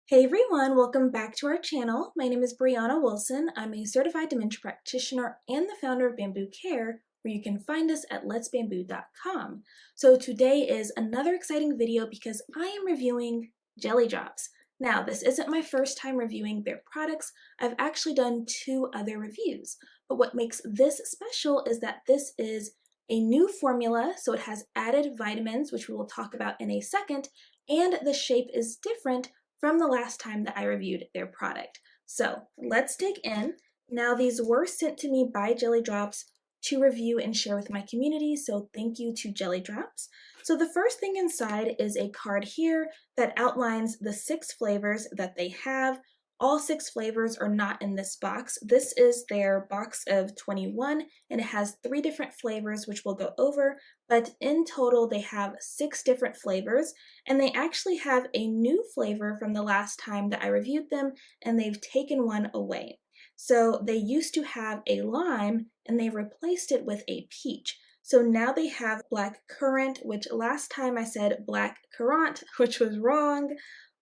Hey everyone, welcome back to our channel. My name is Brianna Wilson. I'm a certified dementia practitioner and the founder of Bambu Care, where you can find us at letsbambu.com. So today is another exciting video because I am reviewing jelly drops. Now, this isn't my first time reviewing their products. I've actually done 2 other reviews, but what makes this special is that this is a new formula, so it has added vitamins, which we will talk about in a second, and the shape is different from the last time that I reviewed their product. So let's dig in. Now, these were sent to me by Jelly Drops to review and share with my community, so thank you to Jelly Drops. So the first thing inside is a card here that outlines the 6 flavors that they have. All 6 flavors are not in this box. This is their box of 21, and it has 3 different flavors, which we'll go over, but in total they have 6 different flavors, and they actually have a new flavor from the last time that I reviewed them, and they've taken one away. So they used to have a lime, and they replaced it with a peach. So now they have black currant, which last time I said black currant, which was wrong,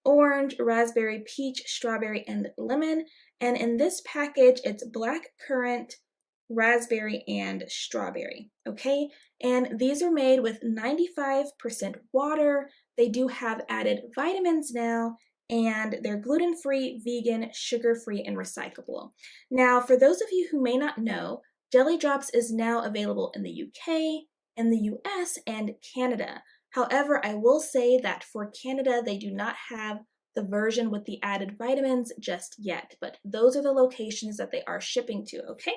orange, raspberry, peach, strawberry, and lemon. And in this package, it's black currant, raspberry, and strawberry, okay? And these are made with 95% water. They do have added vitamins now, and they're gluten-free, vegan, sugar-free, and recyclable. Now, for those of you who may not know, Jelly Drops is now available in the UK, in the US, and Canada. However, I will say that for Canada, they do not have the version with the added vitamins just yet, but those are the locations that they are shipping to, okay?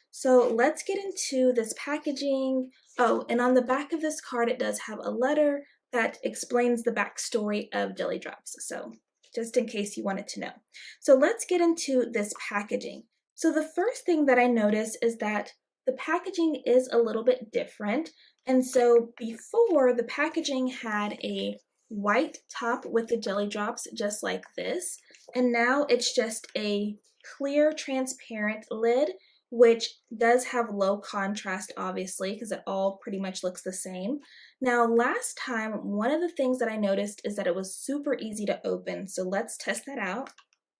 So let's get into this packaging. Oh, and on the back of this card, it does have a letter that explains the backstory of Jelly Drops, so just in case you wanted to know. So let's get into this packaging. So the first thing that I noticed is that the packaging is a little bit different. And so before, the packaging had a white top with the jelly drops just like this, and now it's just a clear transparent lid, which does have low contrast obviously because it all pretty much looks the same. Now last time, one of the things that I noticed is that it was super easy to open, so let's test that out.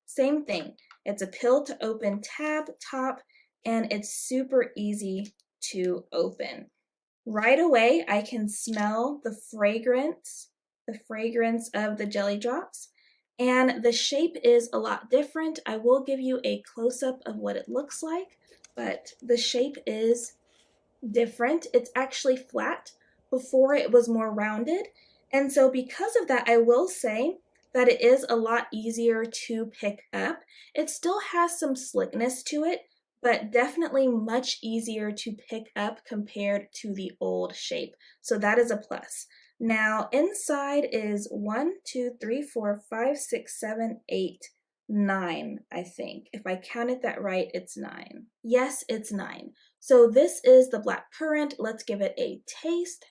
Same thing, it's a pill to open tab top, and it's super easy to open. Right away, I can smell the fragrance of the jelly drops, and the shape is a lot different. I will give you a close-up of what it looks like, but the shape is different. It's actually flat. Before it was more rounded, and so because of that, I will say that it is a lot easier to pick up. It still has some slickness to it, but definitely much easier to pick up compared to the old shape. So that is a plus. Now inside is 1, 2, 3, 4, 5, 6, 7, 8, 9, I think. If I counted that right, it's 9. Yes, it's 9. So this is the black currant. Let's give it a taste.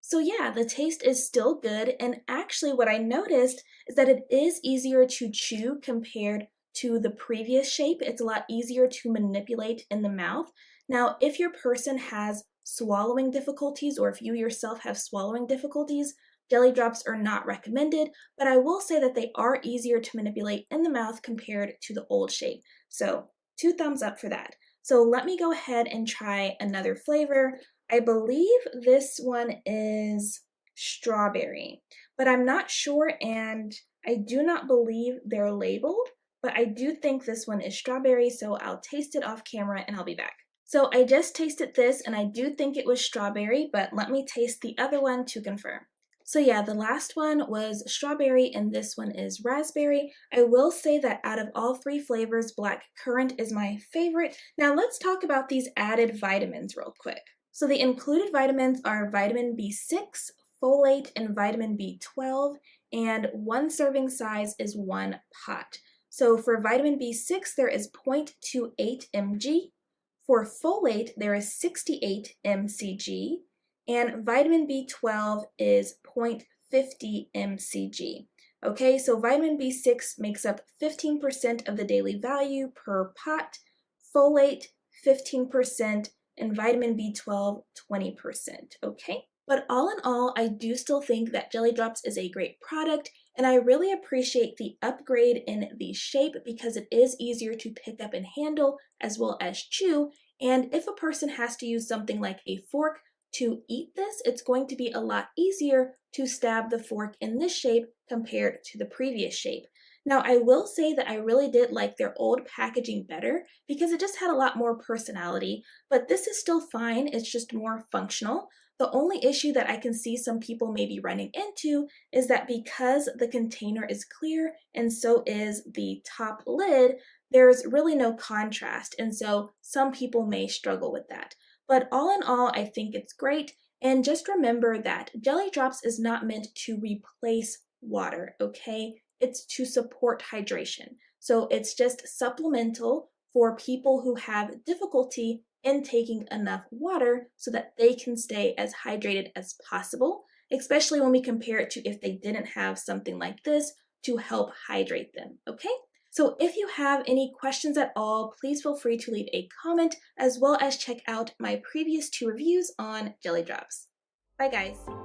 So yeah, the taste is still good, and actually what I noticed is that it is easier to chew compared to the previous shape. It's a lot easier to manipulate in the mouth. Now, if your person has swallowing difficulties, or if you yourself have swallowing difficulties, jelly drops are not recommended, but I will say that they are easier to manipulate in the mouth compared to the old shape. So 2 thumbs up for that. So let me go ahead and try another flavor. I believe this one is strawberry, but I'm not sure, and I do not believe they're labeled, but I do think this one is strawberry, so I'll taste it off camera and I'll be back. So I just tasted this, and I do think it was strawberry, but let me taste the other one to confirm. So yeah, the last one was strawberry and this one is raspberry. I will say that out of all 3 flavors, black currant is my favorite. Now let's talk about these added vitamins real quick. So the included vitamins are vitamin B6, folate, and vitamin B12, and 1 serving size is 1 pot. So for vitamin B6, there is 0.28 mg. For folate, there is 68 mcg, and vitamin B12 is 0.50 mcg. Okay, so vitamin B6 makes up 15% of the daily value per pot, folate 15%, and vitamin B12 20%, okay? But all in all, I do still think that Jelly Drops is a great product. And I really appreciate the upgrade in the shape because it is easier to pick up and handle as well as chew. And if a person has to use something like a fork to eat this, it's going to be a lot easier to stab the fork in this shape compared to the previous shape. Now, I will say that I really did like their old packaging better because it just had a lot more personality, but this is still fine, it's just more functional. The only issue that I can see some people may be running into is that because the container is clear and so is the top lid, there's really no contrast, and so some people may struggle with that. But all in all, I think it's great, and just remember that jelly drops is not meant to replace water, okay? It's to support hydration. So it's just supplemental for people who have difficulty in taking enough water so that they can stay as hydrated as possible, especially when we compare it to if they didn't have something like this to help hydrate them, okay? So if you have any questions at all, please feel free to leave a comment as well as check out my previous 2 reviews on jelly drops. Bye guys!